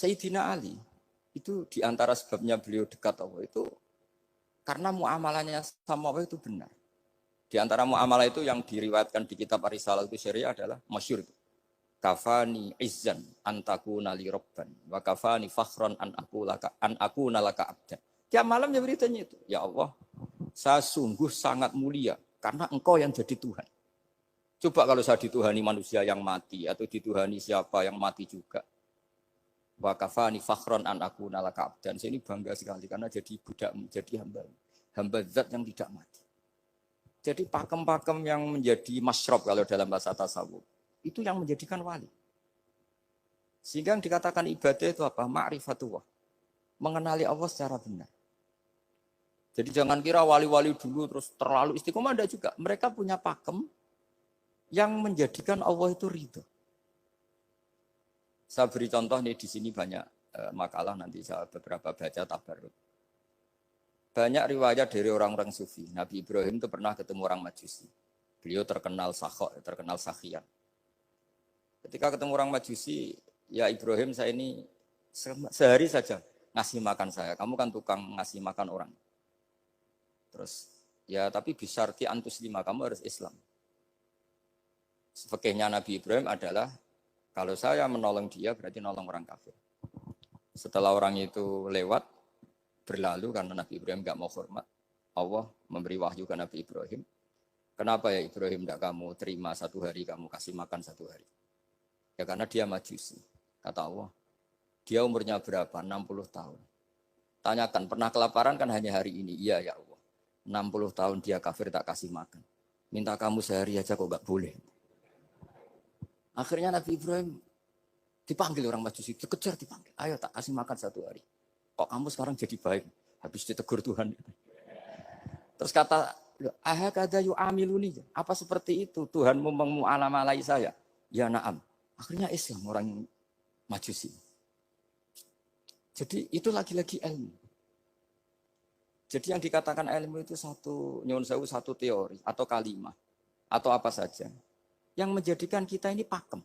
Sayyidina Ali itu diantara sebabnya beliau dekat Allah itu karena muamalahnya sama Allah itu benar. Di antara muamalah itu yang diriwayatkan di kitab Ar-Risalah itu syariah adalah masyhur itu. Kafani izzan antakuna li robban wa kafani fakhron an aku nalaka abdan. Tiap malam ya beritanya itu. Ya Allah, saya sungguh sangat mulia karena engkau yang jadi Tuhan. Coba kalau saya dituhani manusia yang mati atau dituhani siapa yang mati juga. Wa kafani fakhron an aku nalaka abdan. Saya ini bangga sekali karena jadi budak, jadi hamba zat yang tidak mati. Jadi pakem-pakem yang menjadi masyrob kalau dalam bahasa tasawuf itu yang menjadikan wali. Sehingga yang dikatakan ibadah itu apa? Ma'rifatullah. Mengenali Allah secara benar. Jadi jangan kira wali-wali dulu terus terlalu istiqomah, ada juga. Mereka punya pakem yang menjadikan Allah itu ridho. Saya beri contoh nih, di sini banyak makalah, nanti saya beberapa baca tabarruk. Banyak riwayat dari orang-orang sufi. Nabi Ibrahim itu pernah ketemu orang Majusi. Beliau terkenal sakhok, terkenal sakhian. Ketika ketemu orang Majusi, ya Ibrahim, saya ini sehari saja ngasih makan saya. Kamu kan tukang ngasih makan orang. Terus, ya tapi bisyarti antus lima, kamu harus Islam. Fikihnya Nabi Ibrahim adalah, kalau saya menolong dia berarti nolong orang kafir. Setelah orang itu lewat, berlalu karena Nabi Ibrahim enggak mau hormat, Allah memberi wahyu ke Nabi Ibrahim. Kenapa ya Ibrahim enggak kamu terima satu hari, kamu kasih makan satu hari? Ya karena dia Majusi. Kata Allah, dia umurnya berapa? 60 tahun. Tanyakan, pernah kelaparan kan hanya hari ini? Iya ya Allah. 60 tahun dia kafir tak kasih makan. Minta kamu sehari aja kok enggak boleh. Akhirnya Nabi Ibrahim dipanggil orang Majusi, dikejar dipanggil. Ayo tak kasih makan satu hari. Kok kamu sekarang jadi baik? Habis ditegur Tuhan. Terus kata, ahakada yu'amiluni. Apa seperti itu? Tuhanmu mengu'alamalai saya. Ya na'am. Akhirnya Islam orang Majusi. Jadi itu lagi-lagi ilmu. Jadi yang dikatakan ilmu itu satu, nyuwun sewu, satu teori atau kalimat atau apa saja yang menjadikan kita ini pakem.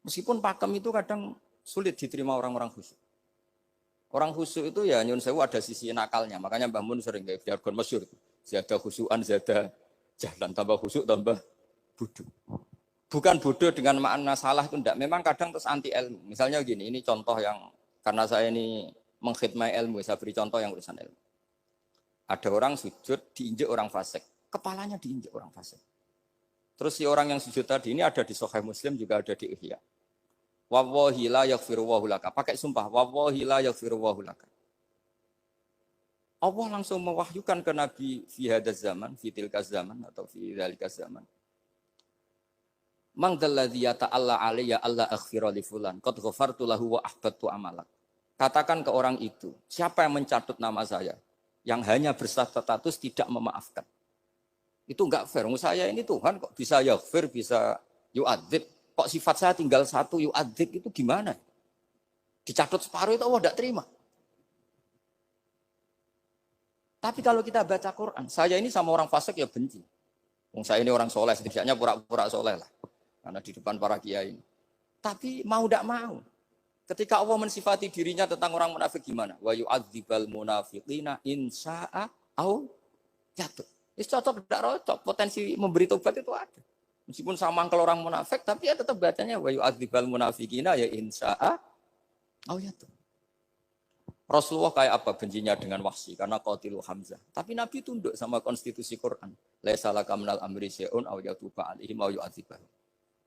Meskipun pakem itu kadang sulit diterima orang-orang khusyuk. Orang khusyuk itu ya nyuwun sewu ada sisi nakalnya. Makanya Mbah Mun sering kayak jargon masyhur itu. Zada khusyuan, zada jalan, tambah khusyuk, tambah bodoh. Bukan bodoh dengan makna salah itu enggak. Memang kadang terus anti ilmu. Misalnya gini, ini contoh yang karena saya ini mengkhidmati ilmu, saya beri contoh yang urusan ilmu. Ada orang sujud diinjek orang fasik, kepalanya diinjek orang fasik. Terus si orang yang sujud tadi ini ada di Sahih Muslim, juga ada di Ihya. Wallahi la yaghfirullahu laka. Pakai sumpah, wallahi la yaghfirullahu laka. Allah langsung mewahyukan ke Nabi fi hadzal zaman, fi tilkaz zaman atau fi dzalikaz zaman. Mang dalladzi yata'alla alayya alla aghfira li fulan qad ghafartu lahu wa ahbattu amalak. Katakan ke orang itu, siapa yang mencatut nama saya yang hanya berstatus tidak memaafkan. Itu enggak fair. Saya ini Tuhan kok bisa yaghfir, bisa yu'adzib. Kok sifat saya tinggal satu yu'adzib itu gimana? Dicatut separuh itu Allah tidak terima. Tapi kalau kita baca Quran, saya ini sama orang fasik ya benci. Saya ini orang soleh, setidaknya pura-pura soleh lah. Karena di depan para kiai. Tapi mau tidak mau. Ketika Allah mensifati dirinya tentang orang munafik gimana? Wa yu'adzibal munafiqina insya'a au yatub. Itu cocok tidak cocok. Potensi memberi tobat itu ada. Meskipun sama kalau orang munafik, tapi ya tetap bacanya wa yu'adzibal munafiqina ya insya'a au yatub. Rasulullah kayak apa bencinya dengan Wahsy karena qatilu Hamzah. Tapi Nabi tunduk sama konstitusi Quran. Laisa laka minal amri syai'un aw yatuba alaihim aw yu'adzibahum.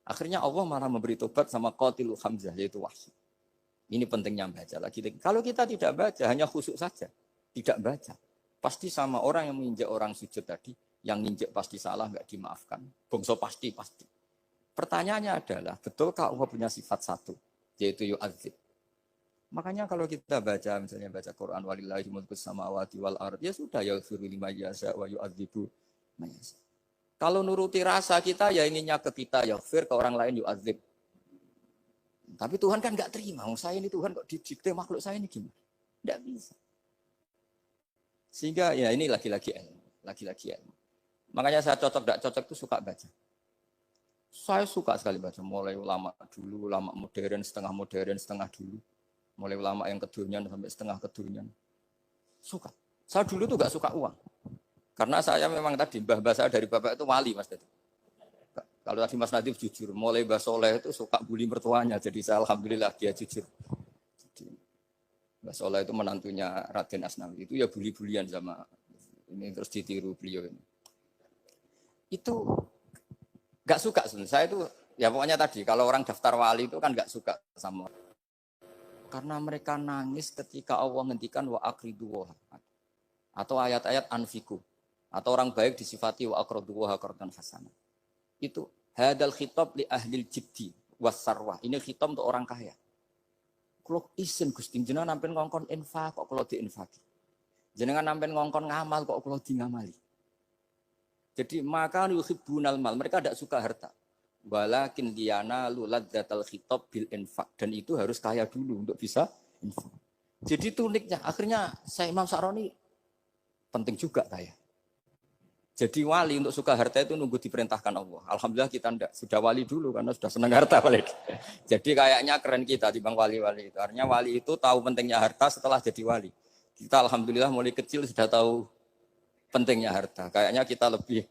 Akhirnya Allah malah memberi tobat sama qatilu Hamzah yaitu Wahsy. Ini pentingnya baca lagi. Kalau kita tidak baca, hanya khusyuk saja, tidak baca, pasti sama orang yang menginjak orang sujud tadi, yang nginjak pasti salah, nggak dimaafkan. Bongso pasti. Pertanyaannya adalah, betulkah Allah punya sifat satu, yaitu yu'adzib? Makanya kalau kita baca, misalnya baca Quran, walillahi mulkus samawati wal ard, ya sudah, yaghfiru liman yasha wa yu'adzibu man yasha. Kalau nuruti rasa kita, ya inginnya ke kita, yaghfir, ke orang lain yu'adzib. Tapi Tuhan kan nggak terima. Saya ini Tuhan kok didikte makhluk saya ini gimana? Nggak bisa. Sehingga ya ini lagi-lagi ilmu. Makanya saya cocok nggak cocok itu suka baca. Saya suka sekali baca. Mulai ulama dulu, ulama modern, setengah dulu. Mulai ulama yang kedunian sampai setengah kedunian. Suka. Saya dulu tuh gak suka uang. Karena saya memang tadi, mbah saya dari bapak itu wali Mas Tadi. Kalau tadi Mas Nadif jujur, mulai Mbah Soleh itu suka bully mertuanya. Jadi saya alhamdulillah dia jujur. Jadi, Mbah Soleh itu menantunya Raden Asnawi. Itu ya bully-bulian sama ini terus ditiru beliau ini. Itu gak suka sebenarnya. Saya itu ya pokoknya tadi kalau orang daftar wali itu kan gak suka sama. Karena mereka nangis ketika Allah ngendikan wa akridu wa atau ayat-ayat anfiku atau orang baik disifati wa akridu wa qardan hasanah. Itu hadal khitab li ahlil jibdi wasarwah. Ini khitab untuk orang kaya. Kalau isin Gusti jenengan nampen ngongkon infak kok kalau diinfaki. Jenengan nampen ngongkon ngamal kok kalau di ngamali. Jadi maka yuhibbunal mal, mereka tidak suka harta. Walakin liyana luladzatal khitab bil infak, dan itu harus kaya dulu untuk bisa infak. Jadi itu uniknya. Akhirnya saya Imam Sa'roni penting juga kaya. Jadi wali untuk suka harta itu nunggu diperintahkan Allah. Alhamdulillah kita enggak, sudah wali dulu karena sudah senang harta wali. Jadi kayaknya keren kita dibanding wali-wali itu. Artinya wali itu tahu pentingnya harta setelah jadi wali. Kita alhamdulillah mulai kecil sudah tahu pentingnya harta. Kayaknya kita lebih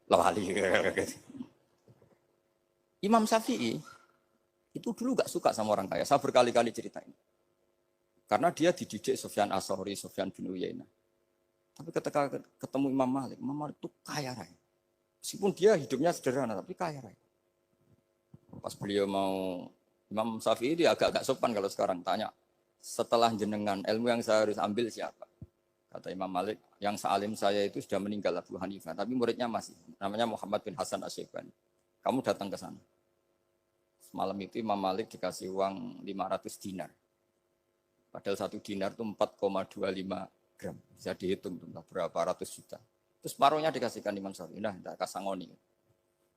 wali. Imam Syafi'i itu dulu gak suka sama orang kaya. Saya berkali-kali ceritain. Karena dia dididik Sufyan As-Sahri, Sufyan bin Uyainah. Tapi ketika ketemu Imam Malik itu kaya raya. Meskipun dia hidupnya sederhana, tapi kaya raya. Pas beliau mau, Imam Syafi'i dia agak-agak sopan kalau sekarang tanya, setelah jenengan ilmu yang saya harus ambil siapa? Kata Imam Malik, yang sealim saya itu sudah meninggal Abu Hanifah, tapi muridnya masih, namanya Muhammad bin Hasan Asy-Syaibani. Kamu datang ke sana. Malam itu Imam Malik dikasih uang 500 dinar. Padahal 1 dinar itu 4,25 gram. Bisa dihitung berapa ratus juta. Terus paruhnya dikasihkan Imam Syafi'i. Nah, tidak kasangoni.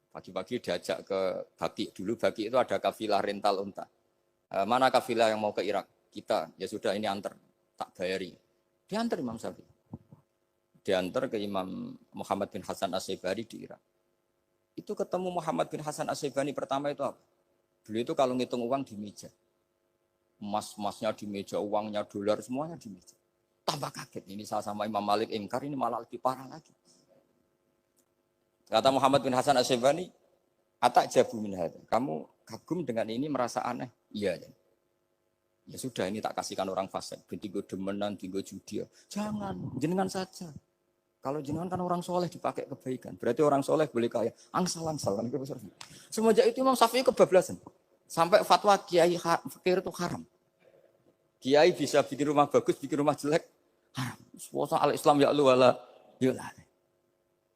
Pagi-pagi diajak ke Baki. Dulu Baki itu ada kafilah rental unta. Mana kafilah yang mau ke Irak? Kita. Ya sudah ini antar. Tak bayari. Diantar Imam Syafi'i. Diantar ke Imam Muhammad bin Hasan Asy-Syaibani di Irak. Itu ketemu Muhammad bin Hasan Asy-Syaibani pertama itu apa? Beliau itu kalau ngitung uang di meja. Emas-emasnya di meja, uangnya dolar, semuanya di meja. Tambah kaget. Ini saya sama Imam Malik ingkar, ini malah lebih parah lagi. Kata Muhammad bin Hasan Asy-Syaibani, atak jabu min hadza. Kamu kagum dengan ini merasa aneh? Iya. Ya sudah ini tak kasihkan orang fasik. Bintigo demenan, bintigo judi. Jangan, jenengan saja. Kalau jenengan kan orang soleh dipakai kebaikan. Berarti orang soleh boleh kaya. Angsal-angsal. Semenjak itu Imam Syafi'i kebablasan. Sampai fatwa kiai fakir itu haram. Kiai bisa bikin rumah bagus, bikin rumah jelek. Haram. Suasa al-Islam ya Allah wala yulah.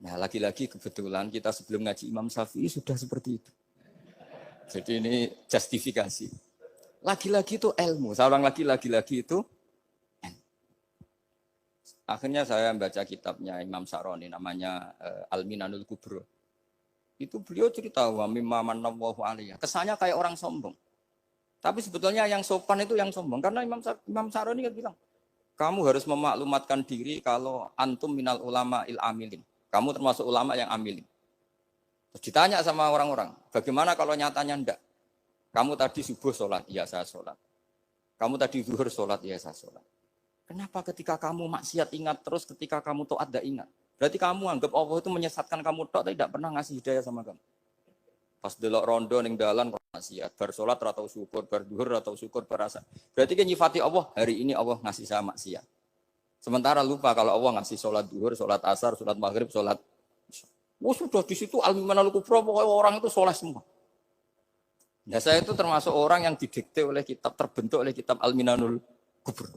Nah lagi-lagi kebetulan kita sebelum ngaji Imam Syafi'i sudah seperti itu. Jadi ini justifikasi. Lagi-lagi itu ilmu. Seorang lagi-lagi itu akhirnya saya baca kitabnya Imam Sa'roni namanya Al-Minanul Kubro. Itu beliau cerita wa mimma manallahu alaihi. Kesannya kayak orang sombong. Tapi sebetulnya yang sopan itu yang sombong karena Imam Sa'roni kan bilang, kamu harus memaklumatkan diri kalau antum minal ulama il amilin. Kamu termasuk ulama yang amilin. Terus ditanya sama orang-orang, bagaimana kalau nyatanya enggak? Kamu tadi subuh sholat, iya saya sholat. Kamu tadi zuhur sholat, iya saya sholat. Kenapa ketika kamu maksiat ingat terus, ketika kamu taat tidak ingat? Berarti kamu anggap Allah itu menyesatkan kamu tapi tidak pernah ngasih hidayah sama kamu. Pas delok rondo ning dalan kok maksiat, bar salat atau syukur, bar zuhur atau syukur berasa. Berarti kan nyifati Allah, hari ini Allah ngasih saya maksiat. Sementara lupa kalau Allah ngasih sholat zuhur, sholat asar, sholat maghrib, sholat. Oh sudah di situ al-Minanul Kubro, pokoknya orang itu soleh semua. Nah saya itu termasuk orang yang didikte oleh kitab, terbentuk oleh kitab Al-Minanul Kubro.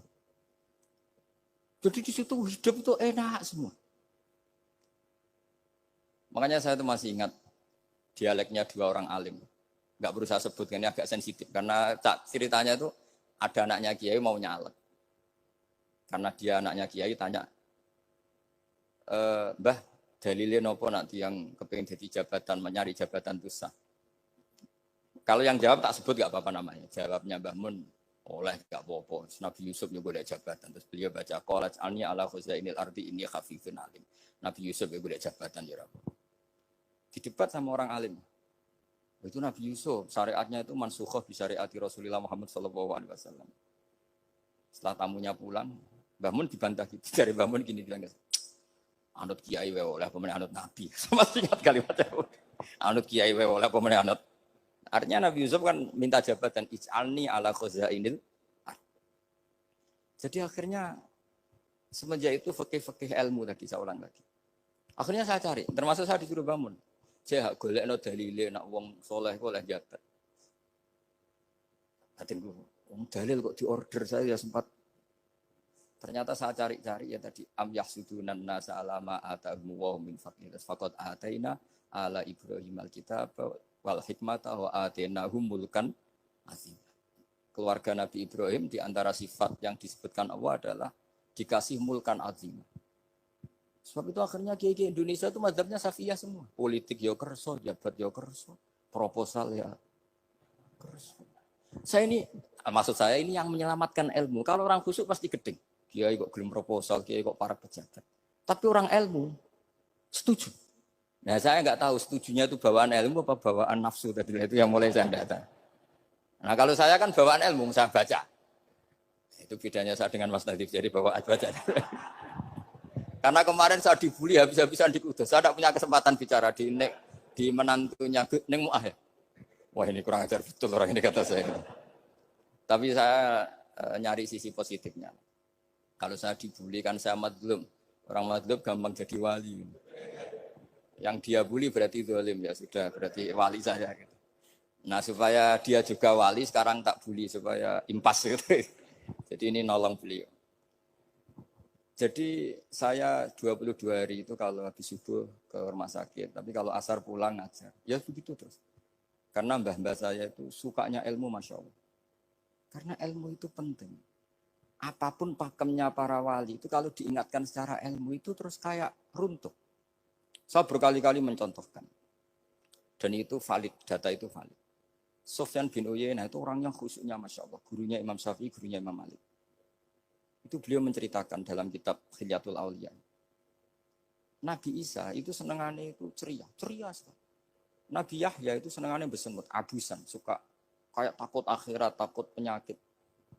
Jadi di situ hidup itu enak semua. Makanya saya itu masih ingat dialeknya dua orang alim. Enggak berusaha sebutkan, ini agak sensitif. Karena ceritanya itu ada anaknya kiai mau nyalek. Karena dia anaknya kiai tanya, Mbah, dalilnya nopo nanti yang kepingin jadi jabatan, mencari jabatan itu sah. Kalau yang jawab tak sebut enggak apa-apa namanya. Jawabnya Mbah Mun, oleh gak apa-apa. Nabi Yusuf juga ada jabatan. Terus beliau baca qalat alni ala khuzainil ardi inni khafifun alim. Nabi Yusuf juga ada jabatan ya Rabb. Didebat sama orang alim. Itu Nabi Yusuf syariatnya itu mansukhoh bi syariati Rasulullah Muhammad sallallahu alaihi wasallam. Setelah tamunya pulang, Mbah Mun dibantah gitu. Dari Mbah Mun gini bilang, anut kiai wae oleh pemenang anut nabi. Sama ingat kalimatnya. Anut kiai wae oleh pemenang anut. Artinya Nabi Yusuf kan minta jabatan ij'alni ala khazainil. Jadi akhirnya semenjak itu fikih-fikih ilmu tadi saya ulang lagi. Akhirnya saya cari, termasuk saya disuruh bangun. Saya golekno dalile nak wong soleh kok oleh jabat. Batinku, wong dalil kok diorder saya ya sempat. Ternyata saya cari-cari ya tadi am yahsudunan nasa alama atahum wa min fadlillah faqad ataina ala Ibrahim alkitab wal hikmata wa atainahum mulkan azim. Keluarga Nabi Ibrahim di antara sifat yang disebutkan Allah adalah dikasih mulkan azim. Sebab itu akhirnya kiai Indonesia itu mazhabnya Safiyah semua. Politik ya kerso, jabat ya kerso, proposal ya kerso. Maksud saya ini yang menyelamatkan ilmu. Kalau orang khusyuk pasti gedeng. Kiai kok gelem proposal, kiai kok para pejabat. Tapi orang ilmu setuju. Nah saya nggak tahu setujunya itu bawaan ilmu apa bawaan nafsu tadi itu yang mulai saya data. Nah kalau saya kan bawaan ilmu, saya baca. Itu bedanya saya dengan Mas Nadif, jadi bawaan baca. Karena kemarin saya dibully habis-habisan di Kudus. Saya tidak punya kesempatan bicara di menantunya Neng Muah ya. Wah ini kurang ajar betul orang ini kata saya. Tapi saya nyari sisi positifnya. Kalau saya dibully kan saya madlum. Orang madlum gampang jadi wali. Yang dia bully berarti zalim ya sudah berarti wali saya. Gitu. Nah supaya dia juga wali sekarang tak bully supaya impas gitu. Jadi ini nolong beliau. Jadi saya 22 hari itu kalau habis subuh ke rumah sakit. Tapi kalau asar pulang ngajar. Ya begitu terus. Karena mbah-mbah saya itu sukanya ilmu Masya Allah. Karena ilmu itu penting. Apapun pakemnya para wali itu kalau diingatkan secara ilmu itu terus kayak runtuh. Saya berkali-kali mencontohkan. Dan itu valid, data itu valid. Sufyan bin Uyainah itu orang yang khusyuknya Masya Allah. Gurunya Imam Syafi'i, gurunya Imam Malik. Itu beliau menceritakan dalam kitab Khilyatul Auliya. Nabi Isa itu senengannya itu ceria sekali. Nabi Yahya itu senengannya bersengut, abusan, suka kayak takut akhirat, takut penyakit.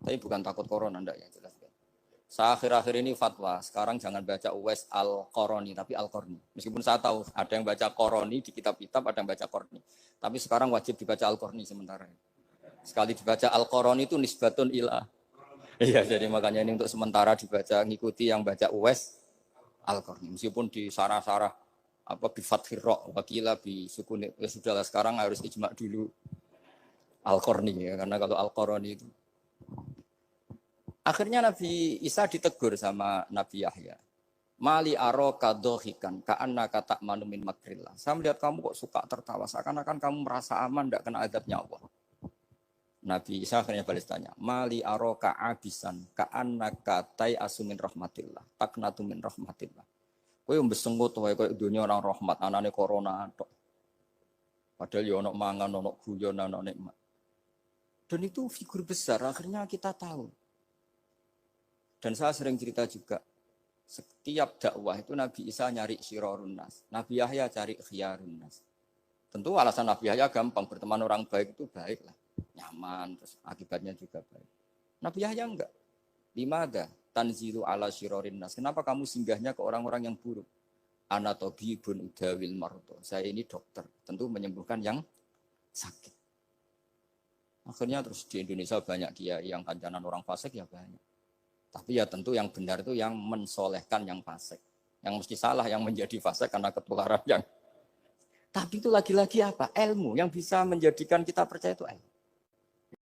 Tapi bukan takut corona, enggak ya jelas. Saya akhir-akhir ini fatwa, sekarang jangan baca Uwais Al-Qarani, tapi Al-Qarni. Meskipun saya tahu ada yang baca Qarani di kitab-kitab, ada yang baca Qarni. Tapi sekarang wajib dibaca Al-Qarni sementara. Sekali dibaca Al-Qarani itu nisbatun ila. Iya, jadi makanya ini untuk sementara dibaca, ngikuti yang baca Uwais Al-Qarni. Meskipun di sarah-sarah, bi fathir ra wakila bi sukun, ya sudahlah sekarang harus ijma dulu Al-Qarni ya, karena kalau Al-Qarani itu akhirnya Nabi Isa ditegur sama Nabi Yahya. Mali aro kadohikan ka'anna kata manumin makrillah. Saya melihat kamu kok suka tertawa, seakan-akan kamu merasa aman tidak kena adabnya Allah. Nabi Isa akhirnya balas tanya, Mali aro ka'abisan ka'anna katai asumin rahmatillah, taknatu min rahmatillah. Kowe mbesengut wae koyo dunia orang rahmat, anane corona tok. Padahal ya ono mangan, ono guyon, ono nikmat. Dan itu figur besar, akhirnya kita tahu. Dan saya sering cerita juga, setiap dakwah itu Nabi Isa nyari syirorun nas, Nabi Yahya cari khiyarun nas. Tentu alasan Nabi Yahya gampang, berteman orang baik itu baik lah, nyaman, terus akibatnya juga baik. Nabi Yahya enggak. Limada tanzilu ala syirorin nas. Kenapa kamu singgahnya ke orang-orang yang buruk? Ana tabibun udawil mardo. Saya ini dokter, tentu menyembuhkan yang sakit. Akhirnya terus di Indonesia banyak kiai yang kancanan orang fasik ya banyak. Tapi ya tentu yang benar itu yang mensolehkan yang fasik. Yang mesti salah yang menjadi fasik karena ketularan yang. Tapi itu lagi-lagi apa? Ilmu yang bisa menjadikan kita percaya itu ilmu.